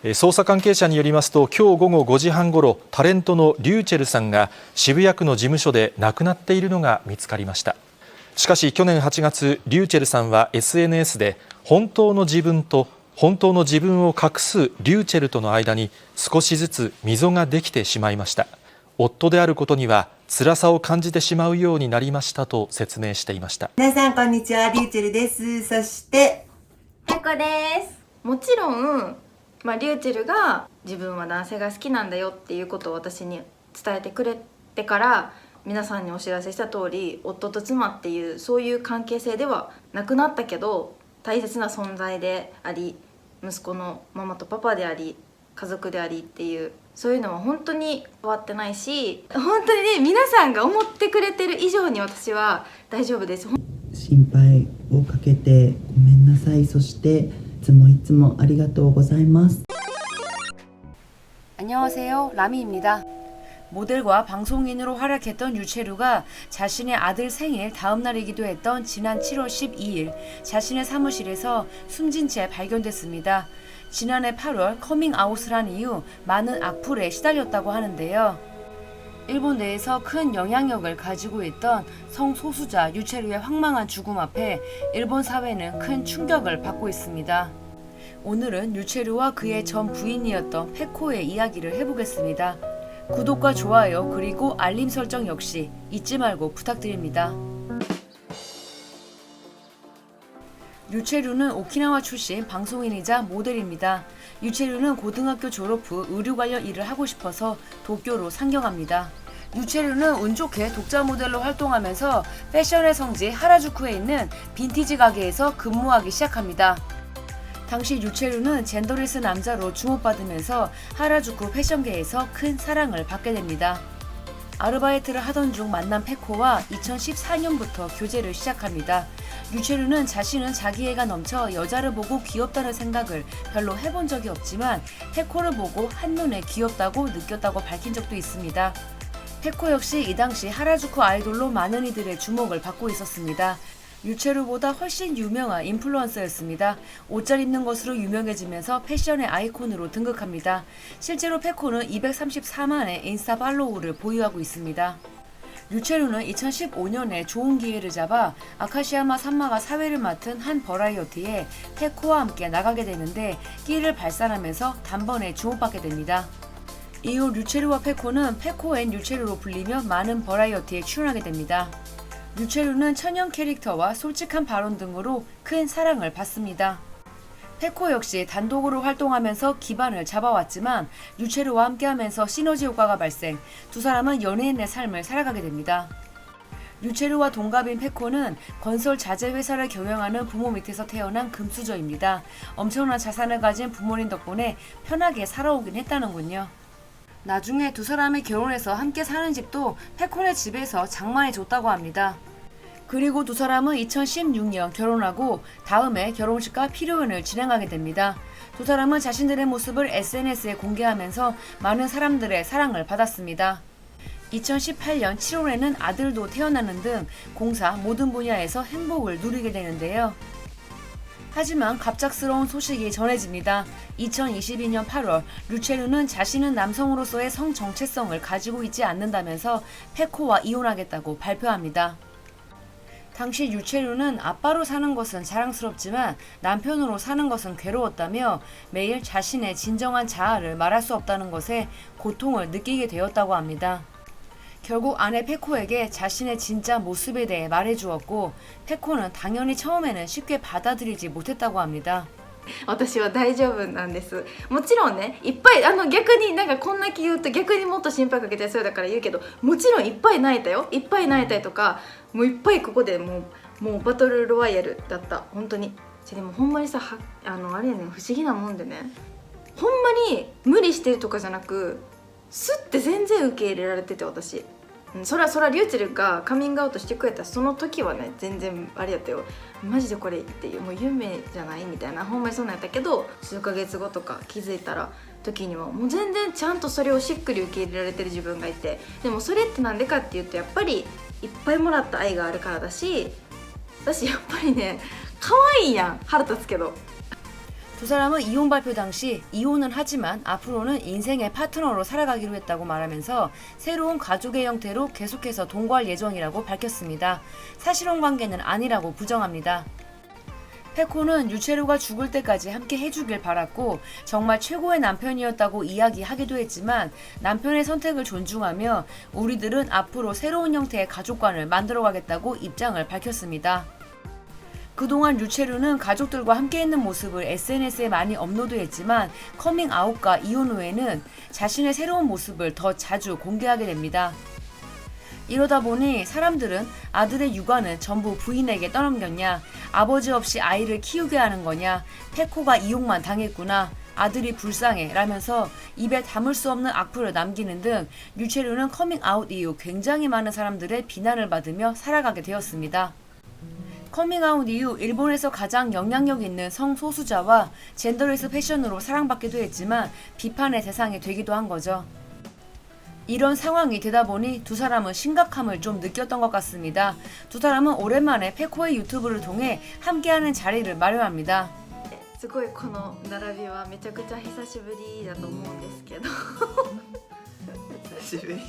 捜査関係者によりますと、今日午後5時半ごろ、タレントのリューチェルさんが渋谷区の事務所で亡くなっているのが見つかりました。しかし去年8月、リューチェルさんは SNS で本当の自分と本当の自分を隠すリューチェルとの間に少しずつ溝ができてしまいました。夫であることには辛さを感じてしまうようになりましたと説明していました。皆さんこんにちは、リューチェルです。そしてペコです。もちろん、リューチェルが自分は男性が好きなんだよっていうことを私に伝えてくれてから皆さんにお知らせした通り、夫と妻っていうそういう関係性ではなくなったけど、大切な存在であり、息子のママとパパであり、家族でありっていう、そういうのは本当に変わってないし、本当にね、皆さんが思ってくれてる以上に私は大丈夫です。心配をかけてごめんなさい。そしていつもありがとうございます。안녕하세요, 라미입니다. 모델과 방송인으로 활약했던 유채루가 자신의 아들 생일 다음 날이기도 했던 지난 7월 12일 자신의 사무실에서 숨진 채 발견됐습니다. 지난해 8월 커밍아웃을 한 이후 많은 악플에 시달렸다고 하는데요. 일본 내에서 큰 영향력을 가지고 있던 성소수자 유채루의 황망한 죽음 앞에 일본 사회는 큰 충격을 받고 있습니다. 오늘은 유채루와 그의 전 부인이었던 페코의 이야기를 해보겠습니다. 구독과 좋아요 그리고 알림 설정 역시 잊지 말고 부탁드립니다. 유채루는 오키나와 출신 방송인이자 모델입니다. 유채루는 고등학교 졸업 후 의류 관련 일을 하고 싶어서 도쿄로 상경합니다. 유채루는 운 좋게 독자 모델로 활동하면서 패션의 성지 하라주쿠에 있는 빈티지 가게에서 근무하기 시작합니다. 당시 유채루는 젠더리스 남자로 주목받으면서 하라주쿠 패션계에서 큰 사랑을 받게 됩니다. 아르바이트를 하던 중 만난 페코와 2014년부터 교제를 시작합니다. 유채루는 자신은 자기애가 넘쳐 여자를 보고 귀엽다는 생각을 별로 해본 적이 없지만 페코를 보고 한눈에 귀엽다고 느꼈다고 밝힌 적도 있습니다. 페코 역시 이 당시 하라주쿠 아이돌로 많은 이들의 주목을 받고 있었습니다. 유채루보다 훨씬 유명한 인플루언서였습니다. 옷 잘 입는 것으로 유명해지면서 패션의 아이콘으로 등극합니다. 실제로 페코는 234만의 인스타 팔로우를 보유하고 있습니다. 유채루는 2015년에 좋은 기회를 잡아 아카시야마 산마가 사회를 맡은 한 버라이어티에 페코와 함께 나가게 되는데 끼를 발산하면서 단번에 주목받게 됩니다. 이후 유채루와 페코는 페코 앤 유채루로 불리며 많은 버라이어티에 출연하게 됩니다. 유채루는 천연 캐릭터와 솔직한 발언 등으로 큰 사랑을 받습니다. 페코 역시 단독으로 활동하면서 기반을 잡아왔지만 유채루와 함께하면서 시너지 효과가 발생, 두 사람은 연예인의 삶을 살아가게 됩니다. 유채루와 동갑인 페코는 건설 자재 회사를 경영하는 부모 밑에서 태어난 금수저입니다. 엄청난 자산을 가진 부모님 덕분에 편하게 살아오긴 했다는군요. 나중에 두 사람이 결혼해서 함께 사는 집도 페코네 집에서 장만해 줬다고 합니다. 그리고 두 사람은 2016년 결혼하고 다음에 결혼식과 피로연을 진행하게 됩니다. 두 사람은 자신들의 모습을 SNS에 공개하면서 많은 사람들의 사랑을 받았습니다. 2018년 7월에는 아들도 태어나는 등 공사 모든 분야에서 행복을 누리게 되는데요. 하지만 갑작스러운 소식이 전해집니다. 2022년 8월 유채루는 자신은 남성으로서의 성 정체성을 가지고 있지 않는다면서 페코와 이혼하겠다고 발표합니다. 당시 유채루는 아빠로 사는 것은 자랑스럽지만 남편으로 사는 것은 괴로웠다며 매일 자신의 진정한 자아를 말할 수 없다는 것에 고통을 느끼게 되었다고 합니다. 결국 아내 페코에게 자신의 진짜 모습에 대해 말해주었고 페코는 당연히 처음에는 쉽게 받아들이지 못했다고 합니다. 私は大丈夫なんです。もちろんね、いっぱい逆になんかこんだけ言うと逆にもっと心配かけてそうだから言うけど、もちろんいっぱい泣いたよ。いっぱい泣いたりとか、もういっぱいここでもうバトルロワイヤルだった。本当に。でもほんまにさ、あれね、不思議なもんでね、ほんまに無理してるとかじゃなく、スッて全然受け入れられてて私。そらリューチェルがカミングアウトしてくれたその時はね、全然あれやったよ、マジでこれっていう、もう夢じゃないみたいな、ほんまにそんなんやったけど、数ヶ月後とか気づいたら時にはもう全然ちゃんとそれをしっくり受け入れられてる自分がいて、でもそれってなんでかっていうと、やっぱりいっぱいもらった愛があるからだし、私やっぱりね、可愛いやん、腹立つけど。두 사람은 이혼 발표 당시 이혼은 하지만 앞으로는 인생의 파트너로 살아가기로 했다고 말하면서 새로운 가족의 형태로 계속해서 동거할 예정이라고 밝혔습니다. 사실혼 관계는 아니라고 부정합니다. 페코는 유채루가 죽을 때까지 함께 해주길 바랐고 정말 최고의 남편이었다고 이야기하기도 했지만 남편의 선택을 존중하며 우리들은 앞으로 새로운 형태의 가족관을 만들어가겠다고 입장을 밝혔습니다. 그동안 유채루는 가족들과 함께 있는 모습을 SNS에 많이 업로드했지만 커밍아웃과 이혼 후에는 자신의 새로운 모습을 더 자주 공개하게 됩니다. 이러다 보니 사람들은 아들의 육아는 전부 부인에게 떠넘겼냐, 아버지 없이 아이를 키우게 하는 거냐, 페코가 이용만 당했구나, 아들이 불쌍해 라면서 입에 담을 수 없는 악플을 남기는 등 유채루는 커밍아웃 이후 굉장히 많은 사람들의 비난을 받으며 살아가게 되었습니다. 커밍아웃 이후 일본에서 가장 영향력 있는 성소수자와 젠더레스 패션으로 사랑받기도 했지만 비판의 대상이 되기도 한 거죠. 이런 상황이 되다 보니 두 사람은 심각함을 좀 느꼈던 것 같습니다. 두 사람은 오랜만에 페코의 유튜브를 통해 함께하는 자리를 마련합니다. すごいこの並びはめちゃくちゃ久しぶりだと思うんですけど久しぶり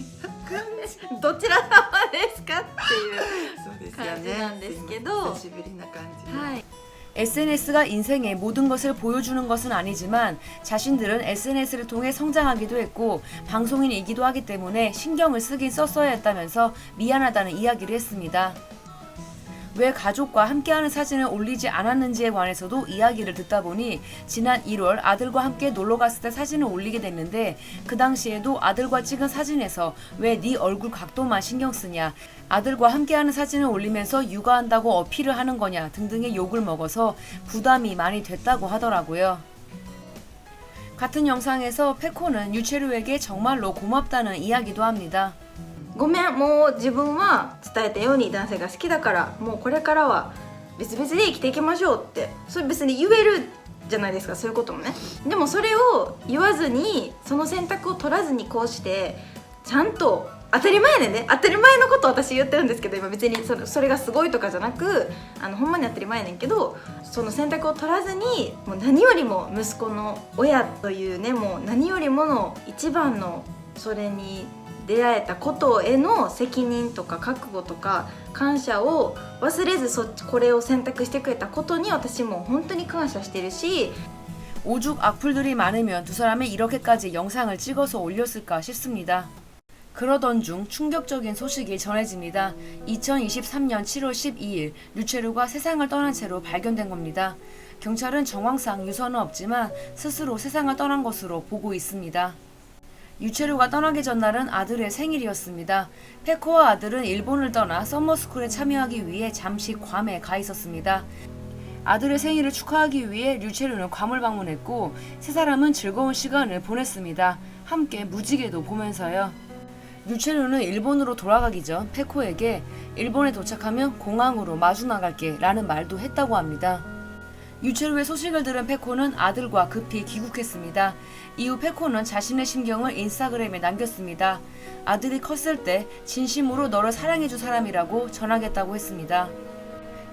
どちら様ですかっていうそうですよ感じなんねですけど、久しぶりな感じ、はい、 SNS가 인생의 모든 것을 보여주는 것은 아니지만 자신들은 SNS를 통해 성장하기도 했고 방송인이기도 하기 때문에 신경을 쓰긴 썼어야 했다면서 미안하다는 이야기를 했습니다. 왜 가족과 함께하는 사진을 올리지 않았는지에 관해서도 이야기를 듣다 보니 지난 1월 아들과 함께 놀러 갔을 때 사진을 올리게 됐는데 그 당시에도 아들과 찍은 사진에서 왜 네 얼굴 각도만 신경 쓰냐, 아들과 함께하는 사진을 올리면서 육아한다고 어필을 하는 거냐 등등의 욕을 먹어서 부담이 많이 됐다고 하더라고요. 같은 영상에서 페코는 유채루에게 정말로 고맙다는 이야기도 합니다. ごめん、もう自分は伝えたように男性が好きだからもうこれからは別々で生きていきましょうって、それ別に言えるじゃないですか、そういうこともね。でもそれを言わずにその選択を取らずにこうしてちゃんと当たり前でね、当たり前のことを私言ってるんですけど、今別にそれがすごいとかじゃなくほんまに当たり前やねんけど、その選択を取らずにもう何よりも息子の親というね、もう何よりもの一番のそれに出会えたことへの責任とか覚悟とか感謝を忘れずこれを選択してくれたことに私も本当に感謝してるし 오죽 악플들이 많으면 두 사람이 이렇게까지 영상을 찍어서 올렸을까 싶습니다. 그러던 중 충격적인 소식이 전해집니다. 2023년 7월 12일 유채루가 세상을 떠난 채로 발견된 겁니다. 경찰은 정황상 유서는 없지만 스스로 세상을 떠난 것으로 보고 있습니다. 유채루가 떠나기 전날은 아들의 생일이었습니다. 페코와 아들은 일본을 떠나 서머스쿨에 참여하기 위해 잠시 괌에 가 있었습니다. 아들의 생일을 축하하기 위해 유채루는 괌을 방문했고 세 사람은 즐거운 시간을 보냈습니다. 함께 무지개도 보면서요. 유채루는 일본으로 돌아가기 전 페코에게 일본에 도착하면 공항으로 마주 나갈게 라는 말도 했다고 합니다. 유채루의 소식을 들은 페코는 아들과 급히 귀국했습니다. 이후 페코는 자신의 심경을 인스타그램에 남겼습니다. 아들이 컸을 때 진심으로 너를 사랑해줄 사람이라고 전하겠다고 했습니다.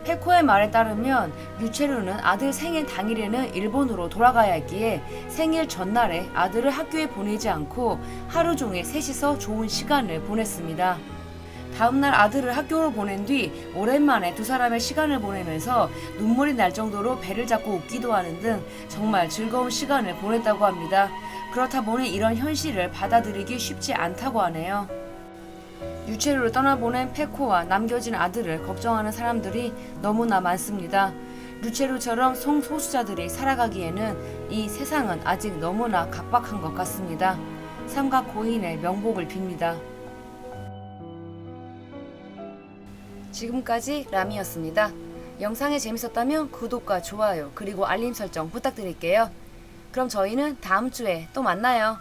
페코의 말에 따르면 유채루는 아들 생일 당일에는 일본으로 돌아가야 했기에 생일 전날에 아들을 학교에 보내지 않고 하루 종일 셋이서 좋은 시간을 보냈습니다. 다음날 아들을 학교로 보낸 뒤 오랜만에 두 사람의 시간을 보내면서 눈물이 날 정도로 배를 잡고 웃기도 하는 등 정말 즐거운 시간을 보냈다고 합니다. 그렇다 보니 이런 현실을 받아들이기 쉽지 않다고 하네요. 유채루를 떠나보낸 페코와 남겨진 아들을 걱정하는 사람들이 너무나 많습니다. 유채루처럼 성소수자들이 살아가기에는 이 세상은 아직 너무나 각박한 것 같습니다. 삼가 고인의 명복을 빕니다. 지금까지 라미였습니다. 영상이 재밌었다면 구독과 좋아요 그리고 알림 설정 부탁드릴게요. 그럼 저희는 다음 주에 또 만나요.